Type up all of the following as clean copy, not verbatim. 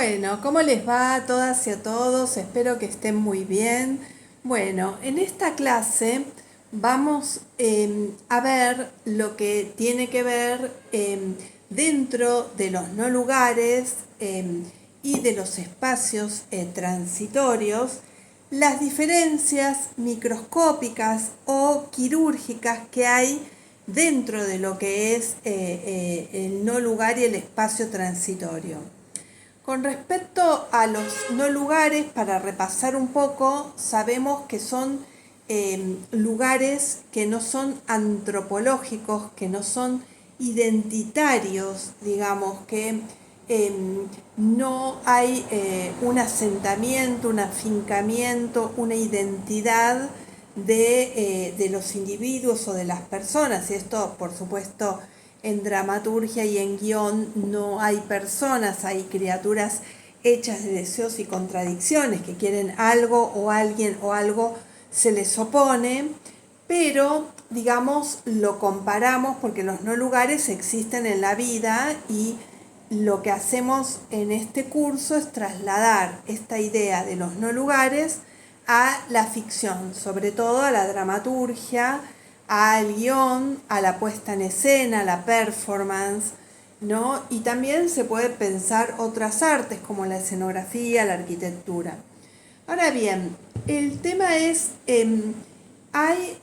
Bueno, ¿cómo les va a todas y a todos? Espero que estén muy bien. Bueno, en esta clase vamos a ver lo que tiene que ver dentro de los no lugares y de los espacios transitorios, las diferencias microscópicas o quirúrgicas que hay dentro de lo que es el no lugar y el espacio transitorio. Con respecto a los no lugares, para repasar un poco, sabemos que son lugares que no son antropológicos, que no son identitarios, digamos, que no hay un asentamiento, un afincamiento, una identidad de los individuos o de las personas. Y esto, por supuesto, en dramaturgia y en guión no hay personas, hay criaturas hechas de deseos y contradicciones que quieren algo o alguien o algo se les opone, pero digamos lo comparamos porque los no lugares existen en la vida y lo que hacemos en este curso es trasladar esta idea de los no lugares a la ficción, sobre todo a la dramaturgia, al guión, a la puesta en escena, a la performance, ¿no? Y también se puede pensar otras artes como la escenografía, la arquitectura. Ahora bien, el tema es, hay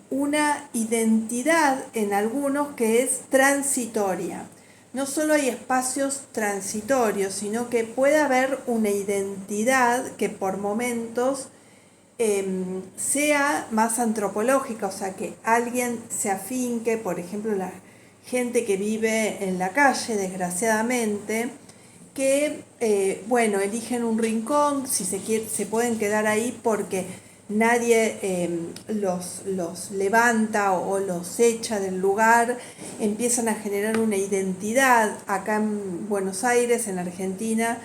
una identidad en algunos que es transitoria. No solo hay espacios transitorios, sino que puede haber una identidad que por momentos sea más antropológica, o sea, que alguien se afinque, por ejemplo, la gente que vive en la calle, desgraciadamente, que, bueno, eligen un rincón, si se quiere, se pueden quedar ahí porque nadie los levanta o los echa del lugar, empiezan a generar una identidad acá en Buenos Aires, en Argentina,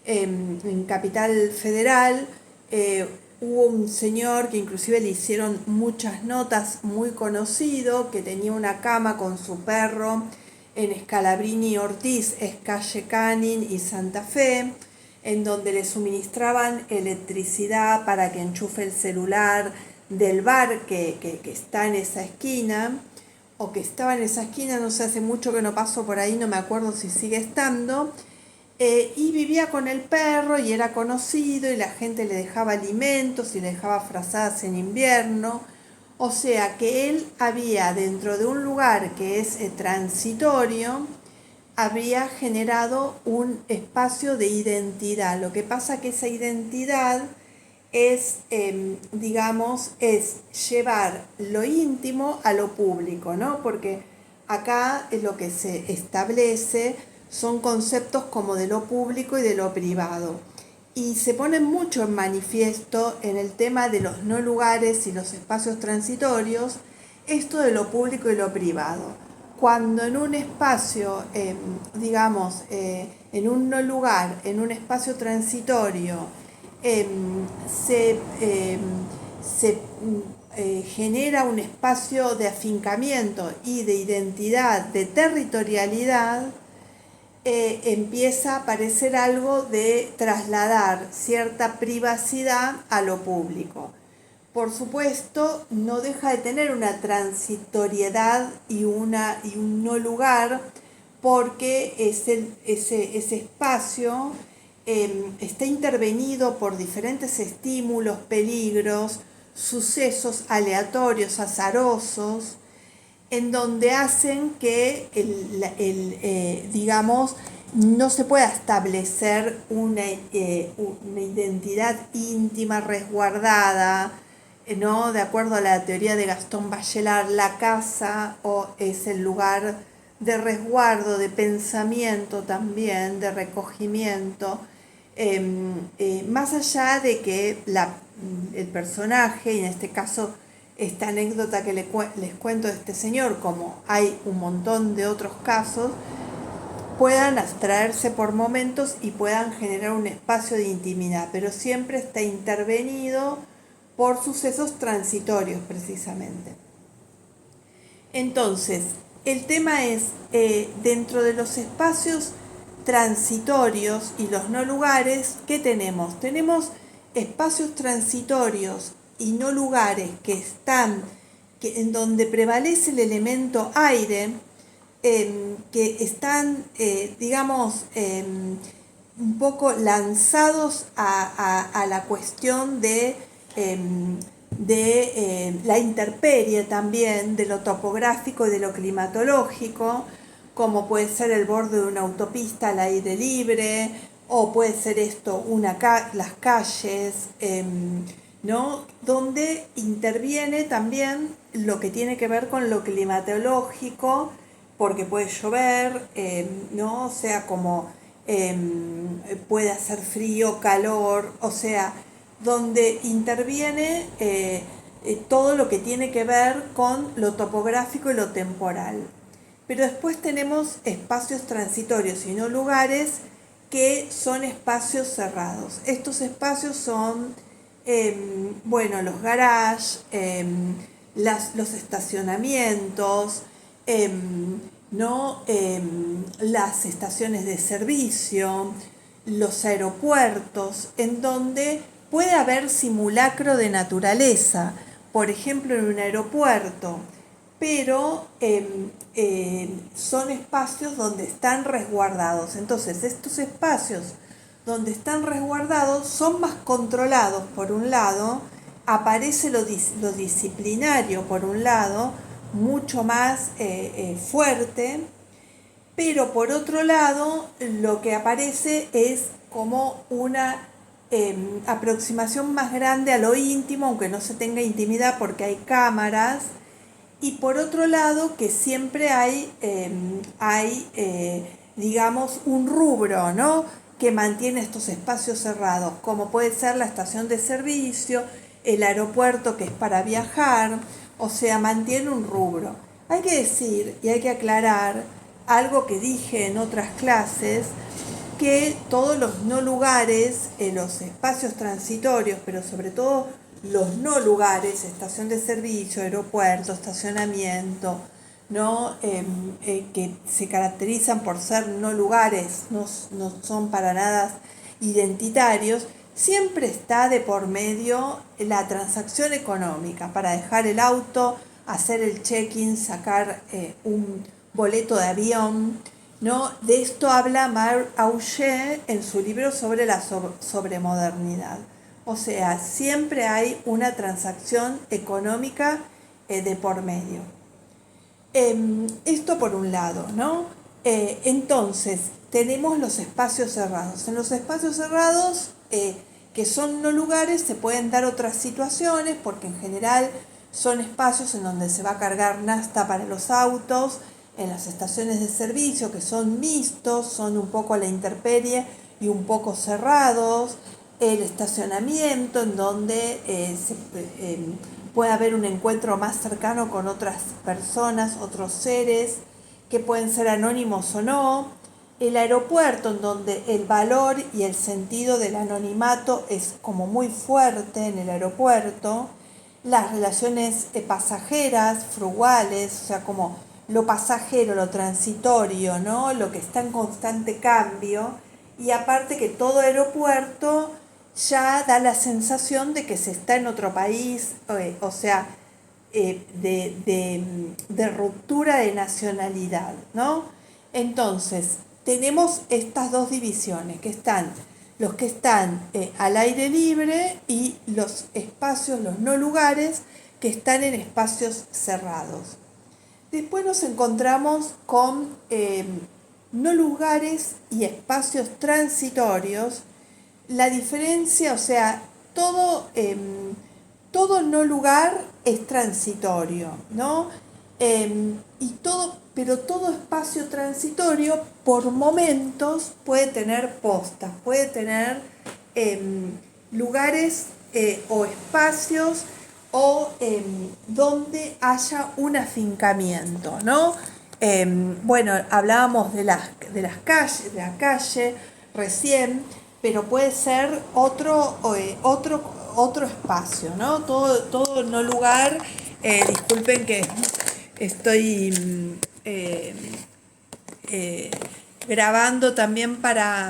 en Capital Federal. Hubo un señor que inclusive le hicieron muchas notas, muy conocido, que tenía una cama con su perro en Scalabrini y Ortiz, es calle Canning y Santa Fe, en donde le suministraban electricidad para que enchufe el celular del bar que está en esa esquina, o que estaba en esa esquina, no sé, hace mucho que no paso por ahí, no me acuerdo si sigue estando. Y vivía con el perro y era conocido y la gente le dejaba alimentos y le dejaba frazadas en invierno. O sea que él había dentro de un lugar que es transitorio, había generado un espacio de identidad. Lo que pasa que esa identidad es, digamos, es llevar lo íntimo a lo público, ¿no? Porque acá lo que se establece son conceptos como de lo público y de lo privado. Y se pone mucho en manifiesto en el tema de los no lugares y los espacios transitorios, esto de lo público y lo privado. Cuando en un espacio, digamos, en un no lugar, en un espacio transitorio, se, genera un espacio de afincamiento y de identidad, de territorialidad, empieza a aparecer algo de trasladar cierta privacidad a lo público. Por supuesto, no deja de tener una transitoriedad y un no lugar, porque ese espacio está intervenido por diferentes estímulos, peligros, sucesos aleatorios, azarosos, en donde hacen que digamos, no se pueda establecer una identidad íntima, resguardada, ¿no? De acuerdo a la teoría de Gastón Bachelard, la casa es el lugar de resguardo, de pensamiento también, de recogimiento, más allá de que el personaje, y en este caso esta anécdota que les cuento de este señor, como hay un montón de otros casos, puedan abstraerse por momentos y puedan generar un espacio de intimidad, pero siempre está intervenido por sucesos transitorios precisamente. Entonces, el tema es, dentro de los espacios transitorios y los no lugares, ¿qué tenemos? Tenemos espacios transitorios y no lugares en donde prevalece el elemento aire, que están, digamos, un poco lanzados a la cuestión de la intemperie también, de lo topográfico y de lo climatológico, como puede ser el borde de una autopista al aire libre, o puede ser esto, las calles, ¿no? Donde interviene también lo que tiene que ver con lo climatológico, porque puede llover, ¿no? O sea, como puede hacer frío, calor, o sea, donde interviene todo lo que tiene que ver con lo topográfico y lo temporal. Pero después tenemos espacios transitorios y no lugares, que son espacios cerrados. Estos espacios son, bueno, los garages, los estacionamientos, ¿no? Las estaciones de servicio, los aeropuertos, en donde puede haber simulacro de naturaleza, por ejemplo en un aeropuerto, pero son espacios donde están resguardados. Entonces estos espacios donde están resguardados son más controlados. Por un lado, aparece lo disciplinario, por un lado, mucho más fuerte, pero por otro lado, lo que aparece es como una aproximación más grande a lo íntimo, aunque no se tenga intimidad porque hay cámaras. Y por otro lado, que siempre hay digamos, un rubro, ¿no?, que mantiene estos espacios cerrados, como puede ser la estación de servicio, el aeropuerto, que es para viajar, o sea, mantiene un rubro. Hay que decir y hay que aclarar algo que dije en otras clases, que todos los no lugares, los espacios transitorios, pero sobre todo los no lugares, estación de servicio, aeropuerto, estacionamiento, ¿no? Que se caracterizan por ser no lugares, no son para nada identitarios, siempre está de por medio la transacción económica para dejar el auto, hacer el check-in, sacar un boleto de avión, ¿no? De esto habla Marc Augé en su libro sobre la sobremodernidad. O sea, siempre hay una transacción económica de por medio. Esto por un lado, ¿no? Entonces, tenemos los espacios cerrados. En los espacios cerrados, que son no lugares, se pueden dar otras situaciones, porque en general son espacios en donde se va a cargar nafta para los autos, en las estaciones de servicio, que son mixtos, son un poco a la intemperie y un poco cerrados, el estacionamiento, en donde puede haber un encuentro más cercano con otras personas, otros seres, que pueden ser anónimos o no, el aeropuerto, en donde el valor y el sentido del anonimato es como muy fuerte en el aeropuerto, las relaciones pasajeras, frugales, o sea, como lo pasajero, lo transitorio, ¿no?, lo que está en constante cambio, y aparte que todo aeropuerto ya da la sensación de que se está en otro país, o sea, de ruptura de nacionalidad, ¿no? Entonces, tenemos estas dos divisiones, que están los que están al aire libre y los espacios, los no lugares, que están en espacios cerrados. Después nos encontramos con no lugares y espacios transitorios. La diferencia, o sea, todo no lugar es transitorio, ¿no? Pero todo espacio transitorio por momentos puede tener postas, puede tener lugares o espacios o donde haya un afincamiento, ¿no? Bueno, hablábamos de las calles, de la calle recién, pero puede ser otro espacio, ¿no? Todo no lugar. Disculpen que estoy grabando también para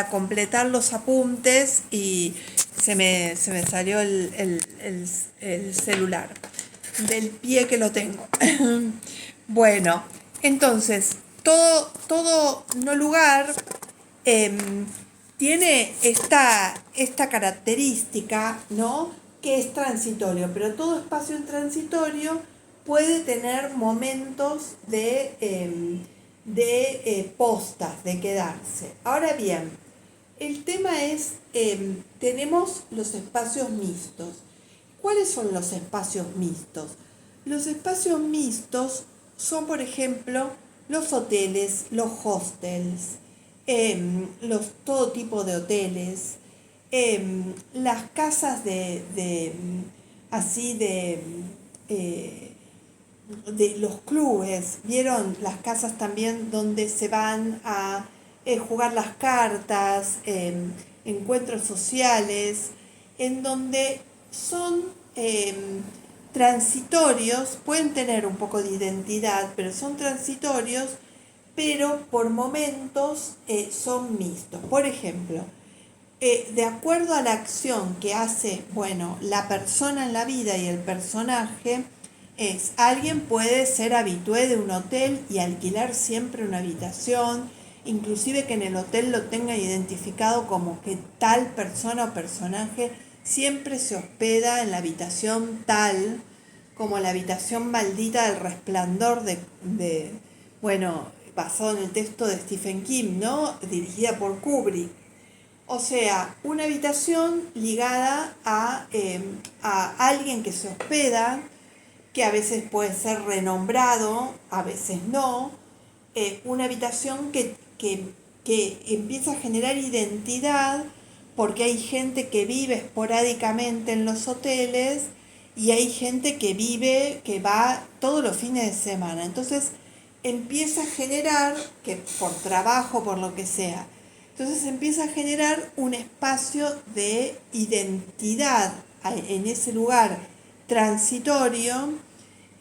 completar los apuntes y se me salió el celular del pie que lo tengo. Bueno, entonces, todo no lugar em, tiene esta característica, ¿no? Que es transitorio, pero todo espacio transitorio puede tener momentos de postas, de quedarse. Ahora bien, el tema es, tenemos los espacios mixtos. ¿Cuáles son los espacios mixtos? Los espacios mixtos son, por ejemplo, los hoteles, los hostels, todo tipo de hoteles, las casas así de los clubes. ¿Vieron las casas también donde se van a jugar las cartas, encuentros sociales, en donde son transitorios, pueden tener un poco de identidad, pero son transitorios, pero por momentos son mixtos? Por ejemplo, de acuerdo a la acción que hace, bueno, la persona en la vida y el personaje, alguien puede ser habitué de un hotel y alquilar siempre una habitación, inclusive que en el hotel lo tenga identificado como que tal persona o personaje siempre se hospeda en la habitación tal, como la habitación maldita del Resplandor bueno, basado en el texto de Stephen King, ¿no? Dirigida por Kubrick. O sea, una habitación ligada a alguien que se hospeda, que a veces puede ser renombrado, a veces no. Una habitación que empieza a generar identidad porque hay gente que vive esporádicamente en los hoteles y hay gente que va todos los fines de semana. Entonces empieza a generar, que por trabajo, por lo que sea, entonces empieza a generar un espacio de identidad en ese lugar transitorio,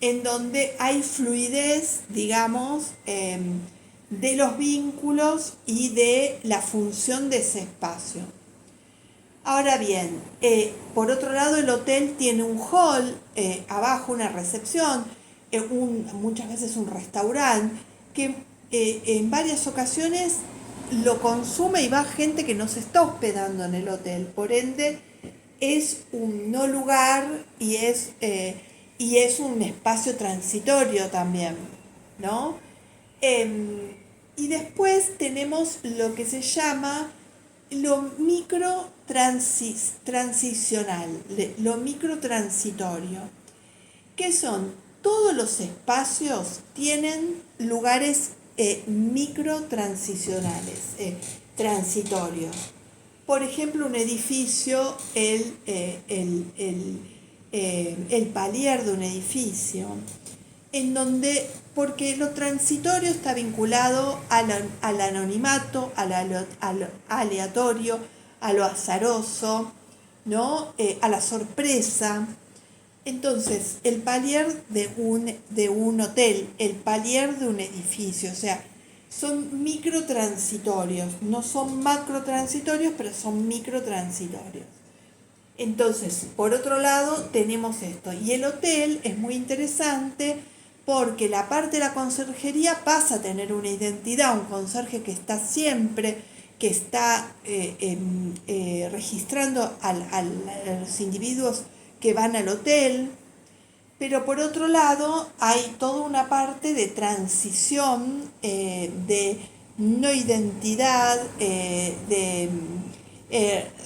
en donde hay fluidez, digamos, de los vínculos y de la función de ese espacio. Ahora bien, por otro lado el hotel tiene un hall, abajo una recepción, muchas veces un restaurante, que en varias ocasiones lo consume y va gente que no se está hospedando en el hotel. Por ende, es un no lugar y es un espacio transitorio también, ¿no? Y después tenemos lo que se llama lo micro transicional, lo micro transitorio, que son todos los espacios tienen lugares micro transicionales, transitorios. Por ejemplo, un edificio, el palier de un edificio, en donde, porque lo transitorio está vinculado al anonimato, al aleatorio, a lo azaroso, ¿no? A la sorpresa. Entonces, el palier de un hotel, el palier de un edificio, o sea, son microtransitorios, no son macrotransitorios, pero son microtransitorios. Entonces, por otro lado, tenemos esto. Y el hotel es muy interesante porque la parte de la conserjería pasa a tener una identidad, un conserje que está siempre, que está registrando a los individuos que van al hotel, pero por otro lado hay toda una parte de transición, de no identidad, de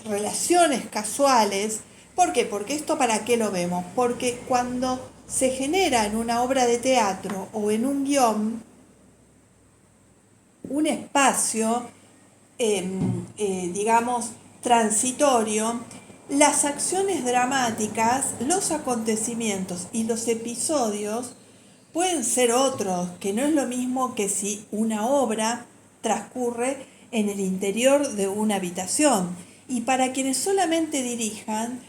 relaciones casuales. ¿Por qué? Porque esto, ¿para qué lo vemos? Porque cuando se genera en una obra de teatro o en un guión un espacio, digamos, transitorio, las acciones dramáticas, los acontecimientos y los episodios pueden ser otros, que no es lo mismo que si una obra transcurre en el interior de una habitación. Y para quienes solamente dirigen,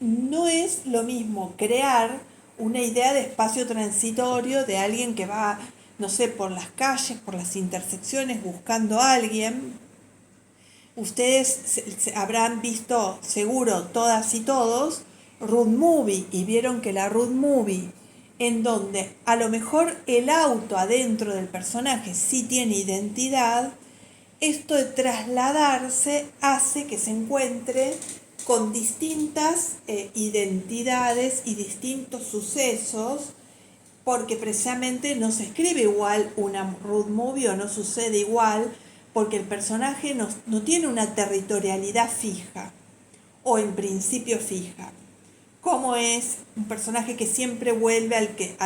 no es lo mismo crear una idea de espacio transitorio de alguien que va no sé, por las calles, por las intersecciones, buscando a alguien. Ustedes habrán visto, seguro, todas y todos, road movie, y vieron que la road movie, en donde a lo mejor el auto adentro del personaje sí tiene identidad, esto de trasladarse hace que se encuentre con distintas identidades y distintos sucesos, porque precisamente no se escribe igual una road movie o no sucede igual, porque el personaje no tiene una territorialidad fija o en principio fija. Como es un personaje que siempre vuelve al que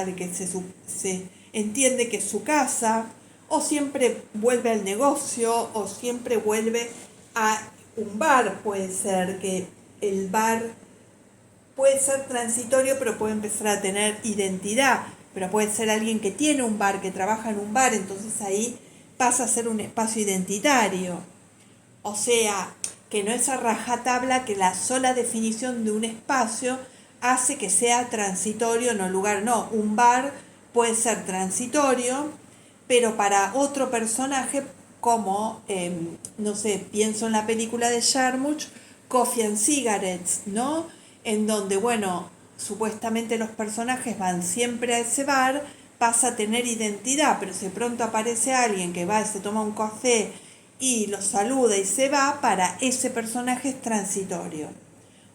se entiende que es su casa, o siempre vuelve al negocio, o siempre vuelve a un bar. Puede ser que el bar puede ser transitorio, pero puede empezar a tener identidad. Pero puede ser alguien que tiene un bar, que trabaja en un bar, entonces ahí pasa a ser un espacio identitario. O sea, que no es a rajatabla que la sola definición de un espacio hace que sea transitorio, no lugar, no. Un bar puede ser transitorio, pero para otro personaje, como, no sé, pienso en la película de Jarmusch, Coffee and Cigarettes, ¿no? En donde, bueno, supuestamente los personajes van siempre a ese bar, pasa a tener identidad, pero si de pronto aparece alguien que va y se toma un café y los saluda y se va, para ese personaje es transitorio.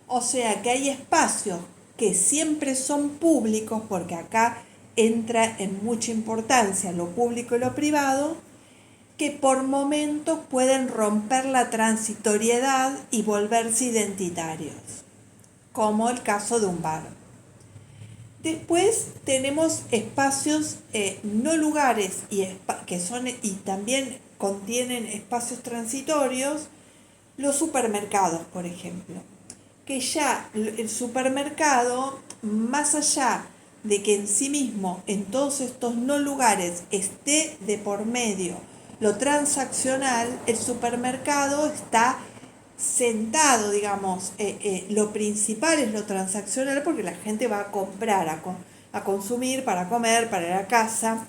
O sea que hay espacios que siempre son públicos, porque acá entra en mucha importancia lo público y lo privado, que por momentos pueden romper la transitoriedad y volverse identitarios, como el caso de un bar. Después tenemos espacios no lugares que son y también contienen espacios transitorios, los supermercados, por ejemplo, que ya el supermercado, más allá de que en sí mismo, en todos estos no lugares, esté de por medio lo transaccional, el supermercado está sentado, digamos, lo principal es lo transaccional, porque la gente va a comprar, a consumir, para comer, para ir a casa.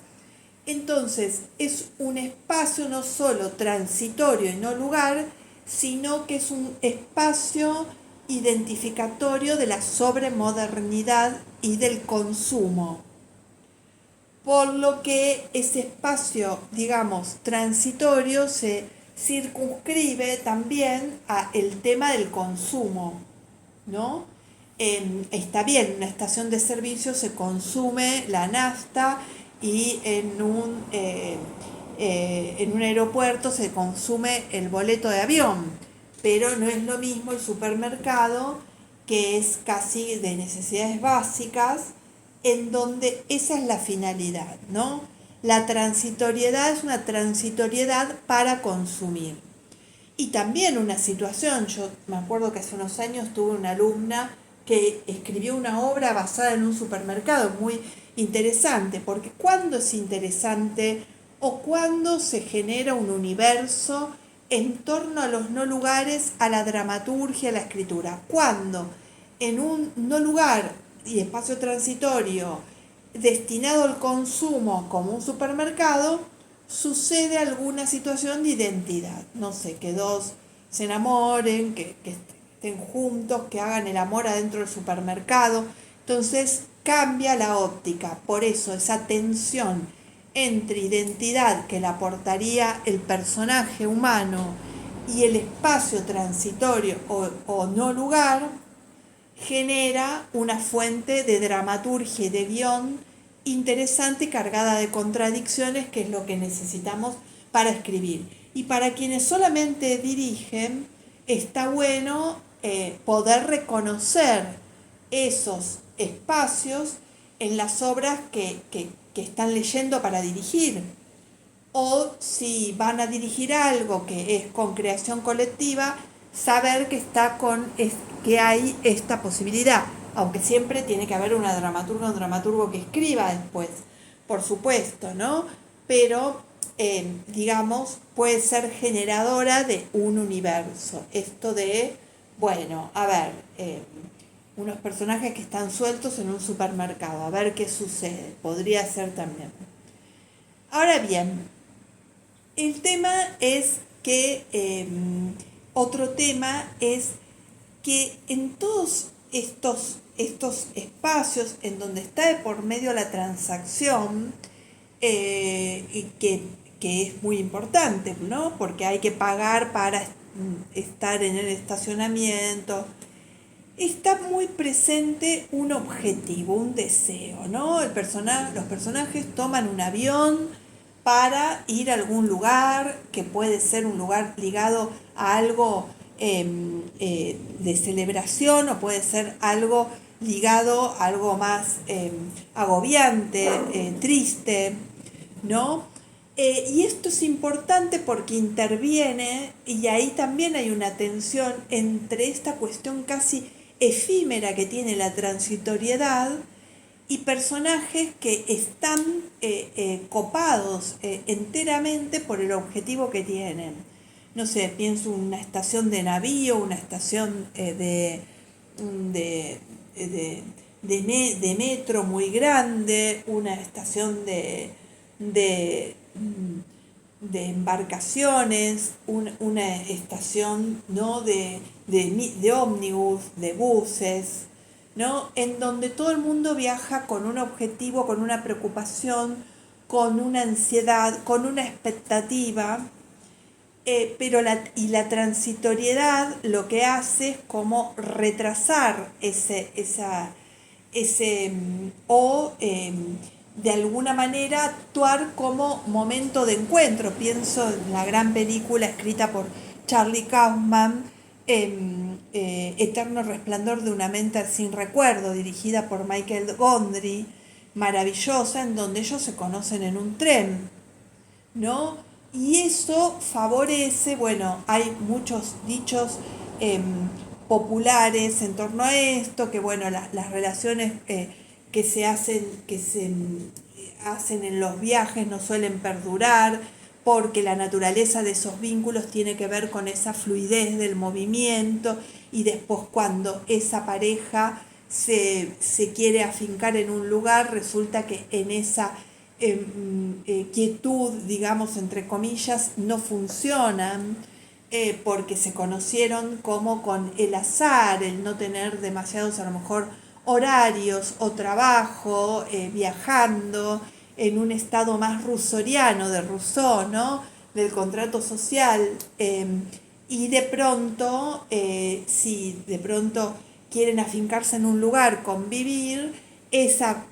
Entonces es un espacio no solo transitorio y no lugar, sino que es un espacio identificatorio de la sobremodernidad y del consumo. Por lo que ese espacio, digamos, transitorio se circunscribe también a el tema del consumo, ¿no? Está bien, en una estación de servicio se consume la nafta y en un aeropuerto se consume el boleto de avión, pero no es lo mismo el supermercado, que es casi de necesidades básicas, en donde esa es la finalidad, ¿no? La transitoriedad es una transitoriedad para consumir. Y también una situación, yo me acuerdo que hace unos años tuve una alumna que escribió una obra basada en un supermercado, muy interesante, porque ¿cuándo es interesante o cuándo se genera un universo en torno a los no lugares, a la dramaturgia, a la escritura? ¿Cuándo en un no lugar y espacio transitorio destinado al consumo como un supermercado sucede alguna situación de identidad? No sé, que dos se enamoren, que estén juntos, que hagan el amor adentro del supermercado. Entonces cambia la óptica. Por eso esa tensión entre identidad que le aportaría el personaje humano y el espacio transitorio o no lugar genera una fuente de dramaturgia y de guión interesante y cargada de contradicciones, que es lo que necesitamos para escribir. Y para quienes solamente dirigen, está bueno poder reconocer esos espacios en las obras que están leyendo para dirigir. O si van a dirigir algo que es con creación colectiva, saber que hay esta posibilidad, aunque siempre tiene que haber un dramaturgo que escriba después, por supuesto, ¿no? Pero, digamos, puede ser generadora de un universo. Esto de, bueno, a ver, unos personajes que están sueltos en un supermercado, a ver qué sucede, podría ser también. Ahora bien, el tema es que, otro tema es que en todos estos espacios en donde está de por medio la transacción, y que es muy importante, ¿no? Porque hay que pagar para estar en el estacionamiento, está muy presente un objetivo, un deseo, ¿no? Los personajes toman un avión para ir a algún lugar, que puede ser un lugar ligado a algo de celebración, o puede ser algo ligado a algo más agobiante, triste, ¿no? Y esto es importante porque interviene, y ahí también hay una tensión entre esta cuestión casi efímera que tiene la transitoriedad y personajes que están copados enteramente por el objetivo que tienen. No sé, pienso una estación de navío, una estación de, de, de metro muy grande, una estación de embarcaciones, una estación, ¿no? de ómnibus, de buses, ¿no? En donde todo el mundo viaja con un objetivo, con una preocupación, con una ansiedad, con una expectativa, pero la transitoriedad lo que hace es como retrasar o de alguna manera actuar como momento de encuentro. Pienso en la gran película escrita por Charlie Kaufman, Eterno Resplandor de una mente sin recuerdo, dirigida por Michael Gondry, maravillosa, en donde ellos se conocen en un tren, ¿no? Y eso favorece, bueno, hay muchos dichos eh, populares en torno a esto, que bueno, las relaciones que se hacen en los viajes no suelen perdurar, porque la naturaleza de esos vínculos tiene que ver con esa fluidez del movimiento, y después cuando esa pareja se quiere afincar en un lugar, resulta que en esa quietud, digamos, entre comillas, no funcionan, porque se conocieron como con el azar, el no tener demasiados, a lo mejor, horarios o trabajo, viajando en un estado más rusoriano de Rousseau, ¿no? Del contrato social, y de pronto, si de pronto quieren afincarse en un lugar, convivir, esa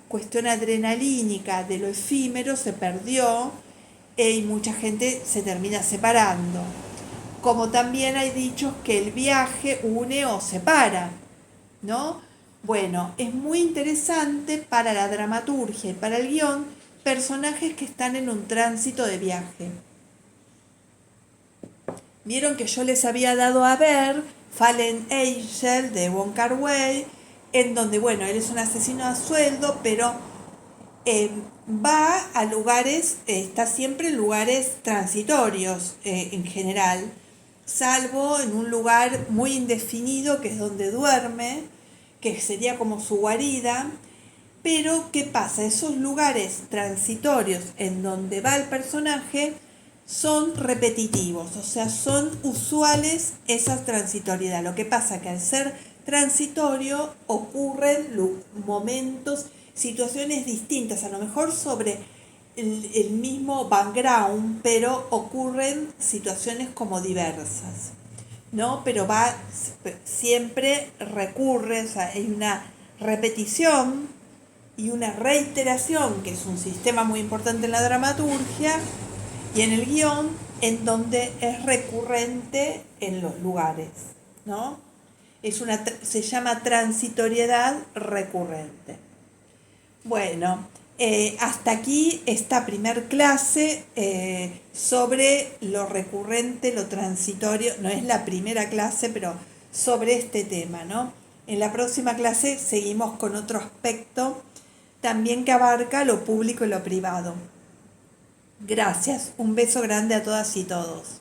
cuestión adrenalínica de lo efímero se perdió, y mucha gente se termina separando. Como también hay dichos que el viaje une o separa, ¿no? Bueno, es muy interesante para la dramaturgia y para el guión personajes que están en un tránsito de viaje. Vieron que yo les había dado a ver Fallen Angel de Wong Kar-wai, en donde, bueno, él es un asesino a sueldo, pero va a lugares, está siempre en lugares transitorios, en general, salvo en un lugar muy indefinido que es donde duerme, que sería como su guarida. Pero, ¿qué pasa? Esos lugares transitorios en donde va el personaje son repetitivos, o sea, son usuales esa transitoriedad. Lo que pasa que al ser transitorio ocurren momentos, situaciones distintas, a lo mejor sobre el mismo background, pero ocurren situaciones como diversas, ¿no? Pero siempre recurre, o sea, hay una repetición y una reiteración, que es un sistema muy importante en la dramaturgia y en el guión, en donde es recurrente en los lugares, ¿no? Se llama transitoriedad recurrente. Bueno, hasta aquí esta primer clase sobre lo recurrente, lo transitorio. No es la primera clase, pero sobre este tema, ¿no? En la próxima clase seguimos con otro aspecto también que abarca lo público y lo privado. Gracias, un beso grande a todas y todos.